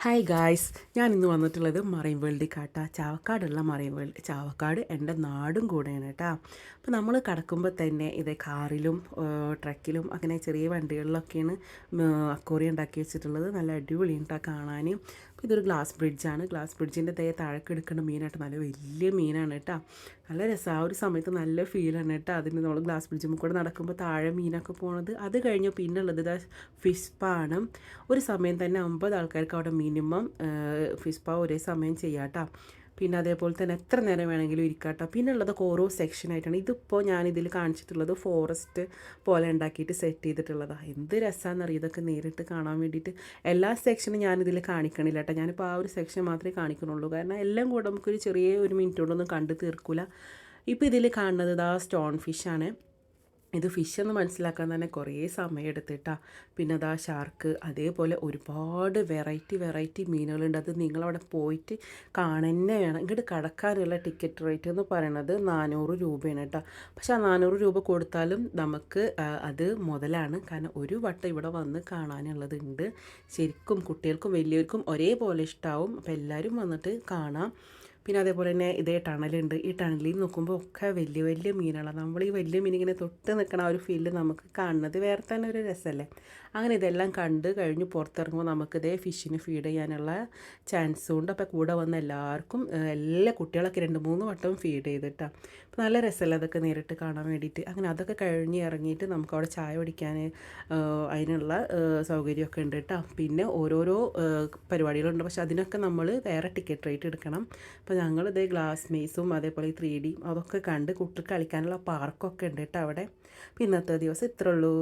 Hi guys, ഞാൻ ഇന്ന് വന്നിട്ടുള്ളത് മറൈൻ വേൾഡിൽ കാട്ടാ. ചാവക്കാടുള്ള മറൈൻ വേൾഡ്. ചാവക്കാട് എൻ്റെ നാടും കൂടെയാണ് കേട്ടോ. അപ്പോൾ നമ്മൾ കടക്കുമ്പോൾ തന്നെ ഇത് കാറിലും ട്രക്കിലും അങ്ങനെ ചെറിയ വണ്ടികളിലൊക്കെയാണ് അക്വേറിയം ഉണ്ടാക്കി വെച്ചിട്ടുള്ളത്. നല്ല അടിപൊളിയാണ് കേട്ടോ കാണാൻ. അപ്പോൾ ഇതൊരു ഗ്ലാസ് ബ്രിഡ്ജാണ്. ഗ്ലാസ് ബ്രിഡ്ജിൻ്റെ താഴേക്ക് എടുക്കുന്ന മീനായിട്ട് നല്ല വലിയ മീനാണ് കേട്ടോ. നല്ല രസമാണ്. ആ ഒരു സമയത്ത് നല്ല ഫീലാണ് കേട്ടോ. അതിന് നമ്മൾ ഗ്ലാസ് ബ്രിഡ്ജിൽ കൂടെ നടക്കുമ്പോൾ താഴെ മീനൊക്കെ പോണത്. അത് കഴിഞ്ഞ് പിന്നുള്ളത് ഇതാ ഫിഷ് പാണ്. ഒരു സമയം തന്നെ 50 ആൾക്കാർക്ക് അവിടെ മിനിമം ഫിഷ് പാ ഒരേ സമയം ചെയ്യാം കേട്ടോ. പിന്നെ അതേപോലെ തന്നെ എത്ര നേരം വേണമെങ്കിലും ഇരിക്കാം കേട്ടോ. പിന്നെ ഉള്ളതൊക്കെ ഓരോ സെക്ഷനായിട്ടാണ്. ഇതിപ്പോൾ ഞാനിതിൽ കാണിച്ചിട്ടുള്ളത് ഫോറസ്റ്റ് പോലെ ഉണ്ടാക്കിയിട്ട് സെറ്റ് ചെയ്തിട്ടുള്ളതാണ്. എന്ത് രസമാണെന്നറിയാം ഇതൊക്കെ നേരിട്ട് കാണാൻ വേണ്ടിയിട്ട്. എല്ലാ സെക്ഷനും ഞാനിതിൽ കാണിക്കണില്ല കേട്ടോ. ഞാനിപ്പോൾ ആ ഒരു സെക്ഷൻ മാത്രമേ കാണിക്കണുള്ളൂ. കാരണം എല്ലാം കൂടെ നമുക്കൊരു ചെറിയ ഒരു മിനിറ്റ് കൊണ്ടൊന്നും കണ്ട് തീർക്കില്ല. ഇപ്പോൾ ഇതിൽ കാണുന്നത് ഇതാ സ്റ്റോൺ ഫിഷാണ്. ഇത് ഫിഷ് എന്ന് മനസ്സിലാക്കാൻ തന്നെ കുറേ സമയം എടുത്തിട്ടാ. പിന്നെ അതാ ഷാർക്ക്, അതേപോലെ ഒരുപാട് വെറൈറ്റി മീനുകളുണ്ട്. അത് നിങ്ങളവിടെ പോയിട്ട് കാണുന്നേ വേണം. ഇങ്ങോട്ട് കടക്കാനുള്ള ടിക്കറ്റ് റേറ്റ് എന്ന് പറയുന്നത് 400 രൂപയാണ് കേട്ടോ. പക്ഷേ ആ 400 രൂപ കൊടുത്താലും നമുക്ക് അത് മുതലാണ്. കാരണം ഒരു വട്ടം ഇവിടെ വന്ന് കാണാനുള്ളതുണ്ട്. ശരിക്കും കുട്ടികൾക്കും വലിയവർക്കും ഒരേപോലെ ഇഷ്ടമാവും. അപ്പോൾ എല്ലാവരും വന്നിട്ട് കാണാം. പിന്നെ അതേപോലെ തന്നെ ഇതേ ടണലുണ്ട്. ഈ ടണലിൽ നോക്കുമ്പോൾ ഒക്കെ വലിയ മീനുകളാണ്. നമ്മൾ ഈ വലിയ മീനിങ്ങനെ തൊട്ട് നിൽക്കണ ആ ഒരു ഫീല് നമുക്ക് കാണുന്നത് വേറെ തന്നെ ഒരു രസമല്ലേ. അങ്ങനെ ഇതെല്ലാം കണ്ട് കഴിഞ്ഞ് പുറത്തിറങ്ങുമ്പോൾ നമുക്കിതേ ഫിഷിന് ഫീഡ് ചെയ്യാനുള്ള ചാൻസും ഉണ്ട്. അപ്പോൾ കൂടെ വന്ന എല്ലാവർക്കും എല്ലാ കുട്ടികളൊക്കെ 2-3 വട്ടം ഫീഡ് ചെയ്തിട്ടാണ്. അപ്പോൾ നല്ല രസമല്ലേ അതൊക്കെ നേരിട്ട് കാണാൻ വേണ്ടിയിട്ട്. അങ്ങനെ അതൊക്കെ കഴിഞ്ഞ് ഇറങ്ങിയിട്ട് നമുക്ക് അവിടെ ചായ കുടിക്കാൻ അതിനുള്ള സൗകര്യമൊക്കെ ഉണ്ട് കേട്ടോ. പിന്നെ ഓരോരോ പരിപാടികളുണ്ട്. പക്ഷെ അതിനൊക്കെ നമ്മൾ വേറെ ടിക്കറ്റ് റേറ്റ് എടുക്കണം. അപ്പോൾ ഞങ്ങളിതേ ഗ്ലാസ് മേസും അതേപോലെ 3D അതൊക്കെ കണ്ട് കുട്ടികൾക്ക് കളിക്കാനുള്ള പാർക്കൊക്കെ ഉണ്ട് കേട്ടോ അവിടെ. അപ്പോൾ ഇന്നത്തെ ദിവസം ഇത്രേ ഉള്ളൂ.